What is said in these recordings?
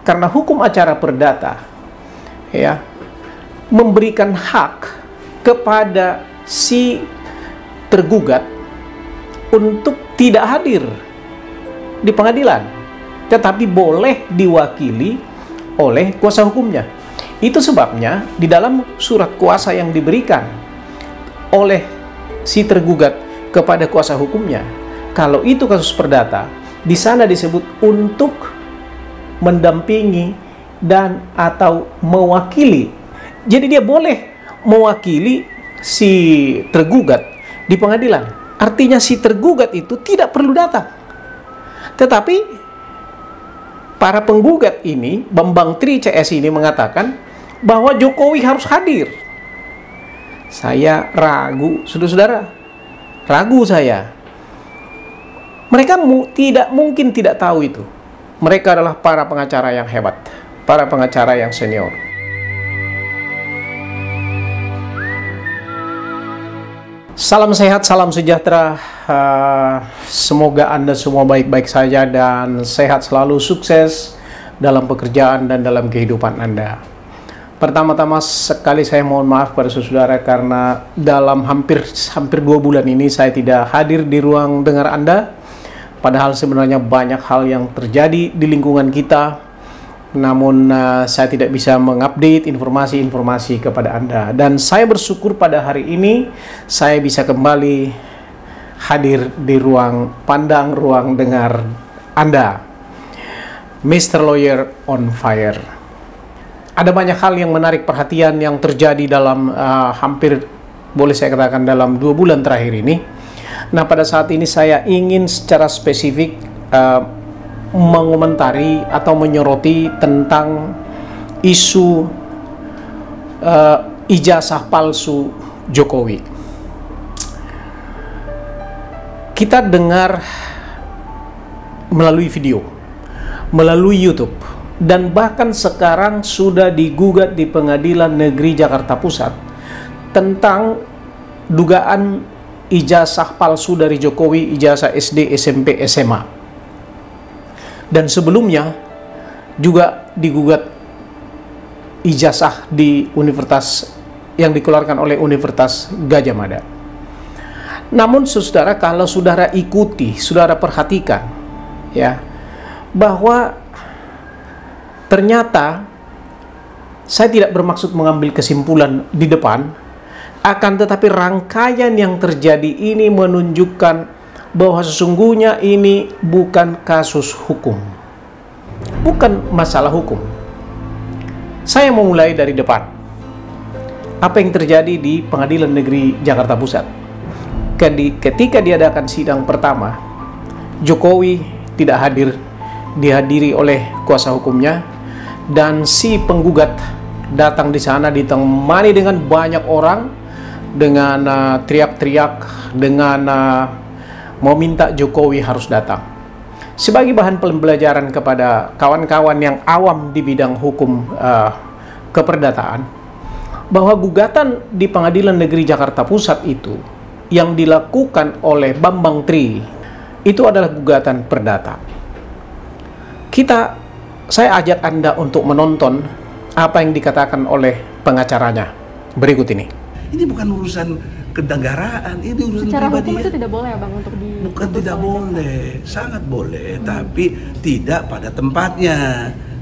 Karena hukum acara perdata ya memberikan hak kepada si tergugat untuk tidak hadir di pengadilan, tetapi boleh diwakili oleh kuasa hukumnya. Itu sebabnya di dalam surat kuasa yang diberikan oleh si tergugat kepada kuasa hukumnya, kalau itu kasus perdata, di sana disebut untuk mendampingi dan atau mewakili. Jadi dia boleh mewakili si tergugat di pengadilan. Artinya si tergugat itu tidak perlu datang. Tetapi para penggugat ini, Bambang Tri CS ini mengatakan bahwa Jokowi harus hadir. Saya ragu, saudara-saudara, ragu saya. Mereka tidak mungkin tidak tahu itu. Mereka adalah para pengacara yang hebat, para pengacara yang senior. Salam sehat, salam sejahtera. Semoga Anda semua baik-baik saja dan sehat selalu, sukses dalam pekerjaan dan dalam kehidupan Anda. Pertama-tama sekali saya mohon maaf pada saudara karena dalam hampir 2 bulan ini saya tidak hadir di ruang dengar Anda. Padahal sebenarnya banyak hal yang terjadi di lingkungan kita. Namun saya tidak bisa mengupdate informasi-informasi kepada Anda. Dan saya bersyukur pada hari ini saya bisa kembali hadir di ruang pandang, ruang dengar Anda. Mr. Lawyer on Fire. Ada banyak hal yang menarik perhatian yang terjadi dalam hampir, boleh saya katakan dalam 2 bulan terakhir ini. Nah, pada saat ini saya ingin secara spesifik mengomentari atau menyoroti tentang isu ijazah palsu Jokowi. Kita dengar melalui video, melalui YouTube, dan bahkan sekarang sudah digugat di Pengadilan Negeri Jakarta Pusat tentang dugaan ijazah palsu dari Jokowi, ijazah SD, SMP, SMA. Dan sebelumnya juga digugat ijazah di universitas yang dikeluarkan oleh Universitas Gadjah Mada. Namun saudara, kalau saudara ikuti, saudara perhatikan ya, bahwa ternyata saya tidak bermaksud mengambil kesimpulan di depan, akan tetapi rangkaian yang terjadi ini menunjukkan bahwa sesungguhnya ini bukan kasus hukum, bukan masalah hukum. Saya mau mulai dari depan. Apa yang terjadi di Pengadilan Negeri Jakarta Pusat? Ketika diadakan sidang pertama, Jokowi tidak hadir, dihadiri oleh kuasa hukumnya, dan si penggugat datang di sana ditemani dengan banyak orang, dengan teriak-teriak, dengan meminta Jokowi harus datang. Sebagai bahan pembelajaran kepada kawan-kawan yang awam di bidang hukum keperdataan, bahwa gugatan di Pengadilan Negeri Jakarta Pusat itu yang dilakukan oleh Bambang Tri itu adalah gugatan perdata. Saya ajak Anda untuk menonton apa yang dikatakan oleh pengacaranya berikut ini. Ini bukan urusan kenegaraan, ini urusan secara pribadi. hukum itu tidak boleh ya Bang untuk di... Bukan tidak boleh, sangat boleh, tapi tidak pada tempatnya.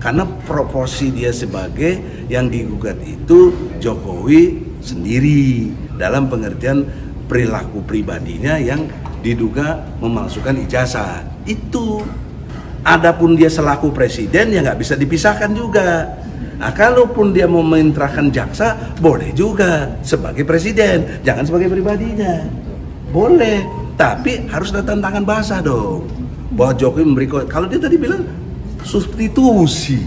Karena proporsi dia sebagai yang digugat itu Jokowi sendiri dalam pengertian perilaku pribadinya yang diduga memalsukan ijazah. Itu. Adapun dia selaku presiden ya nggak bisa dipisahkan juga. Nah, kalaupun dia mau menginterahkan jaksa, boleh juga sebagai presiden, jangan sebagai pribadinya. Boleh, tapi harus ada tantangan basah dong. Bahwa Jokowi memberi, kalau dia tadi bilang substitusi.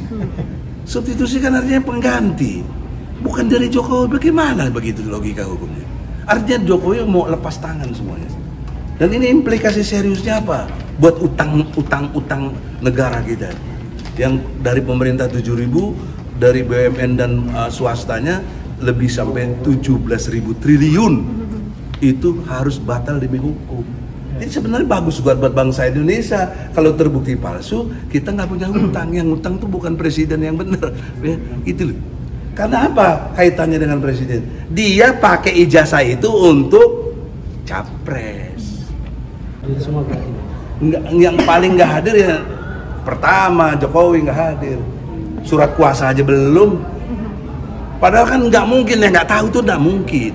Substitusi kan artinya pengganti. Bukan dari Jokowi, bagaimana begitu logika hukumnya? Artinya Jokowi mau lepas tangan semuanya. Dan ini implikasi seriusnya apa? Buat utang negara kita. Yang dari pemerintah 7.000, dari BUMN dan swastanya lebih sampai 17.000 triliun. Itu harus batal demi hukum. Jadi sebenarnya bagus buat bangsa Indonesia. Kalau terbukti palsu, kita nggak punya hutang. Yang hutang tuh bukan presiden yang benar. Ya, itu loh. Karena apa kaitannya dengan presiden? Dia pakai ijazah itu untuk capres. Yang paling nggak hadir ya pertama Jokowi nggak hadir. Surat kuasa aja belum. Padahal kan nggak mungkin ya, nggak tahu tuh nggak mungkin.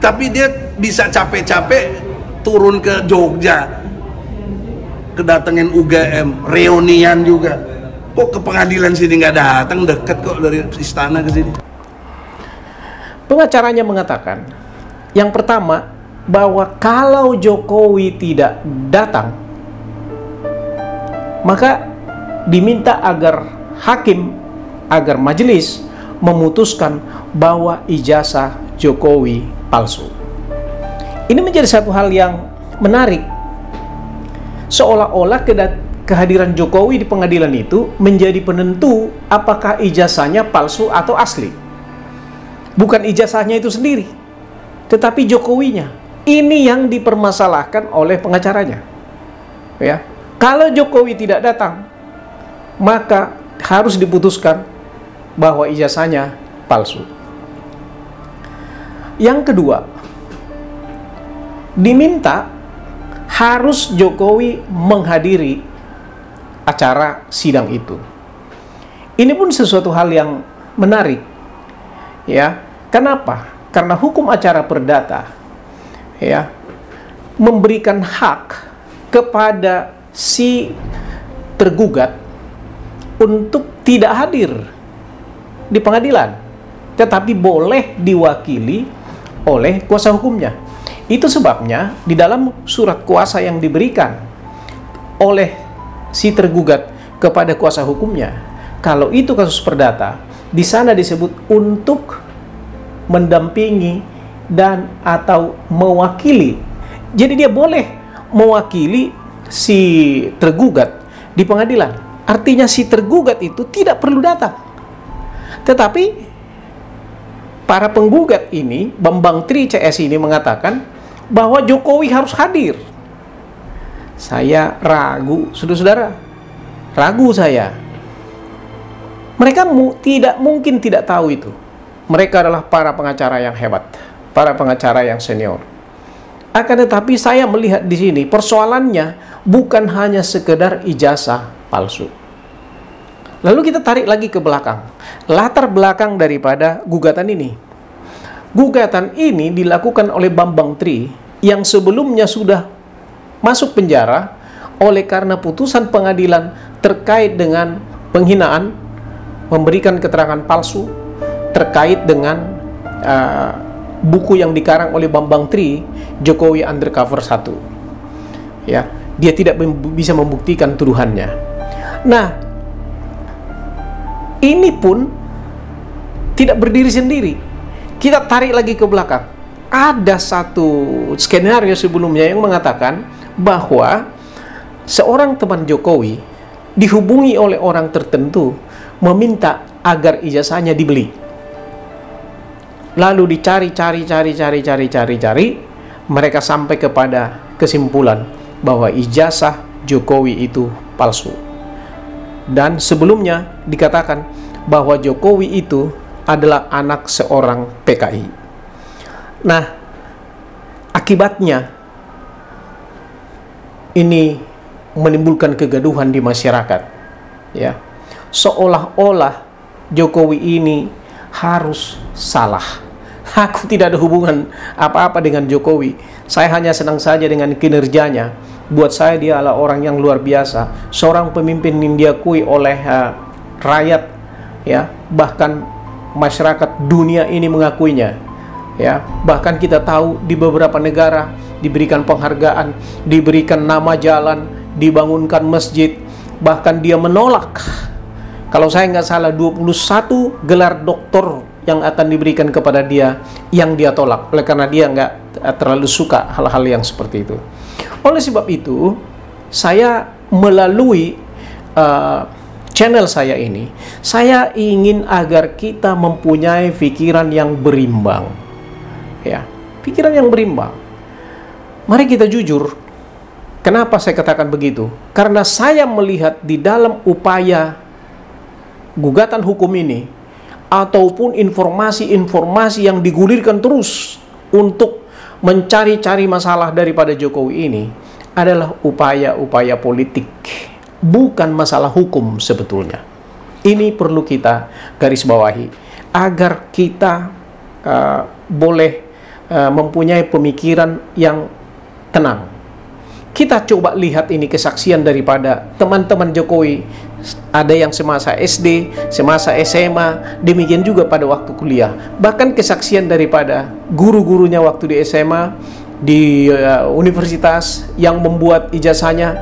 Tapi dia bisa capek-capek turun ke Jogja, kedatengin UGM, reunian juga. Kok ke pengadilan sini nggak datang, deket kok dari istana ke sini. Pengacaranya mengatakan, yang pertama, bahwa kalau Jokowi tidak datang, maka diminta agar hakim, agar majelis memutuskan bahwa ijazah Jokowi palsu. Ini menjadi satu hal yang menarik. Seolah-olah kehadiran Jokowi di pengadilan itu menjadi penentu apakah ijazahnya palsu atau asli. Bukan ijazahnya itu sendiri, tetapi Jokowinya. Ini yang dipermasalahkan oleh pengacaranya. Ya, kalau Jokowi tidak datang, maka harus diputuskan bahwa ijazahnya palsu. Yang kedua, diminta harus Jokowi menghadiri acara sidang itu. Ini pun sesuatu hal yang menarik. Ya, kenapa? Karena hukum acara perdata ya memberikan hak kepada si tergugat untuk tidak hadir di pengadilan, tetapi boleh diwakili oleh kuasa hukumnya. Itu sebabnya di dalam surat kuasa yang diberikan oleh si tergugat kepada kuasa hukumnya, kalau itu kasus perdata, di sana disebut untuk mendampingi dan atau mewakili. Jadi dia boleh mewakili si tergugat di pengadilan. Artinya si tergugat itu tidak perlu datang. Tetapi para penggugat ini, Bambang Tri CS ini mengatakan bahwa Jokowi harus hadir. Saya ragu, saudara-saudara. Ragu saya. Mereka tidak mungkin tidak tahu itu. Mereka adalah para pengacara yang hebat, para pengacara yang senior. Akan tetapi saya melihat di sini persoalannya bukan hanya sekedar ijazah palsu. Lalu kita tarik lagi ke belakang. Latar belakang daripada gugatan ini. Gugatan ini dilakukan oleh Bambang Tri yang sebelumnya sudah masuk penjara oleh karena putusan pengadilan terkait dengan penghinaan, memberikan keterangan palsu terkait dengan buku yang dikarang oleh Bambang Tri, Jokowi Undercover 1. Ya, dia tidak bisa membuktikan tuduhannya. Nah, ini pun tidak berdiri sendiri. Kita tarik lagi ke belakang. Ada satu skenario sebelumnya yang mengatakan bahwa seorang teman Jokowi dihubungi oleh orang tertentu meminta agar ijazahnya dibeli. Lalu dicari, mereka sampai kepada kesimpulan bahwa ijazah Jokowi itu palsu. Dan sebelumnya dikatakan bahwa Jokowi itu adalah anak seorang PKI. Nah, akibatnya ini menimbulkan kegaduhan di masyarakat. Ya, seolah-olah Jokowi ini harus salah. Aku tidak ada hubungan apa-apa dengan Jokowi. Saya hanya senang saja dengan kinerjanya. Buat saya dia adalah orang yang luar biasa, seorang pemimpin yang diakui oleh rakyat, ya, bahkan masyarakat dunia ini mengakuinya. Ya, bahkan kita tahu di beberapa negara diberikan penghargaan, diberikan nama jalan, dibangunkan masjid, bahkan dia menolak. Kalau saya nggak salah 21 gelar doktor yang akan diberikan kepada dia yang dia tolak oleh karena dia nggak terlalu suka hal-hal yang seperti itu. Oleh sebab itu, saya melalui channel saya ini, saya ingin agar kita mempunyai pikiran yang berimbang. Ya, pikiran yang berimbang. Mari kita jujur, Kenapa saya katakan begitu? Karena saya melihat di dalam upaya gugatan hukum ini, ataupun informasi-informasi yang digulirkan terus untuk mencari-cari masalah daripada Jokowi ini, adalah upaya-upaya politik, bukan masalah hukum sebetulnya. Ini perlu kita garis bawahi, agar kita boleh mempunyai pemikiran yang tenang. Kita coba lihat ini kesaksian daripada teman-teman Jokowi, ada yang semasa SD, semasa SMA, demikian juga pada waktu kuliah. Bahkan kesaksian daripada guru-gurunya waktu di SMA, di universitas, yang membuat ijazahnya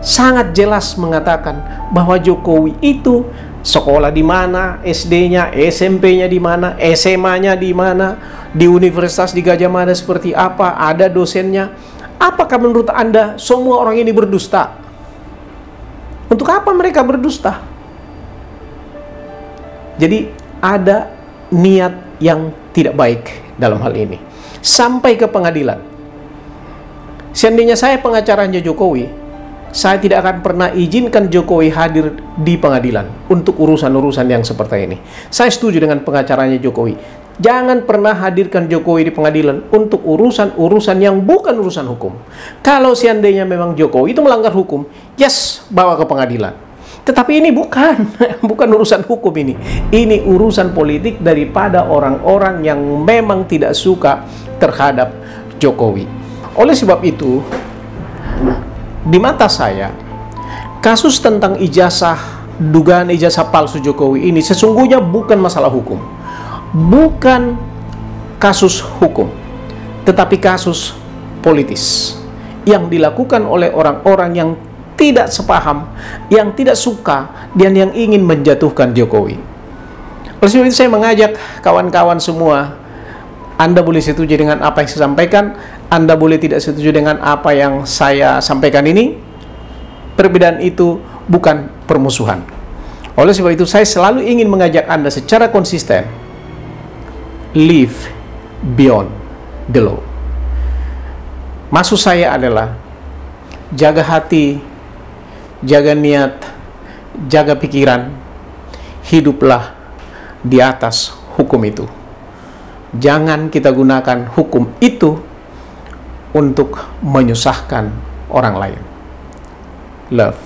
sangat jelas mengatakan bahwa Jokowi itu sekolah di mana, SD-nya, SMP-nya di mana, SMA-nya di mana, di universitas di Gajah Mada seperti apa, ada dosennya. Apakah menurut Anda semua orang ini berdusta? Untuk apa mereka berdusta? Jadi ada niat yang tidak baik dalam hal ini. Sampai ke pengadilan. Seandainya saya pengacaranya Jokowi, saya tidak akan pernah izinkan Jokowi hadir di pengadilan untuk urusan-urusan yang seperti ini. Saya setuju dengan pengacaranya Jokowi. Jangan pernah hadirkan Jokowi di pengadilan untuk urusan-urusan yang bukan urusan hukum. Kalau seandainya memang Jokowi itu melanggar hukum, yes, bawa ke pengadilan. Tetapi ini bukan urusan hukum ini. Ini urusan politik daripada orang-orang yang memang tidak suka terhadap Jokowi. Oleh sebab itu, di mata saya, kasus tentang ijazah, dugaan ijazah palsu Jokowi ini sesungguhnya bukan masalah hukum. Bukan kasus hukum, tetapi kasus politis yang dilakukan oleh orang-orang yang tidak sepaham, yang tidak suka, dan yang ingin menjatuhkan Jokowi. Oleh sebab itu saya mengajak kawan-kawan semua, Anda boleh setuju dengan apa yang saya sampaikan, Anda boleh tidak setuju dengan apa yang saya sampaikan ini. Perbedaan itu bukan permusuhan. Oleh sebab itu saya selalu ingin mengajak Anda secara konsisten, live beyond the law. Maksud saya adalah jaga hati, jaga niat, jaga pikiran, hiduplah di atas hukum itu. Jangan kita gunakan hukum itu untuk menyusahkan orang lain. Love.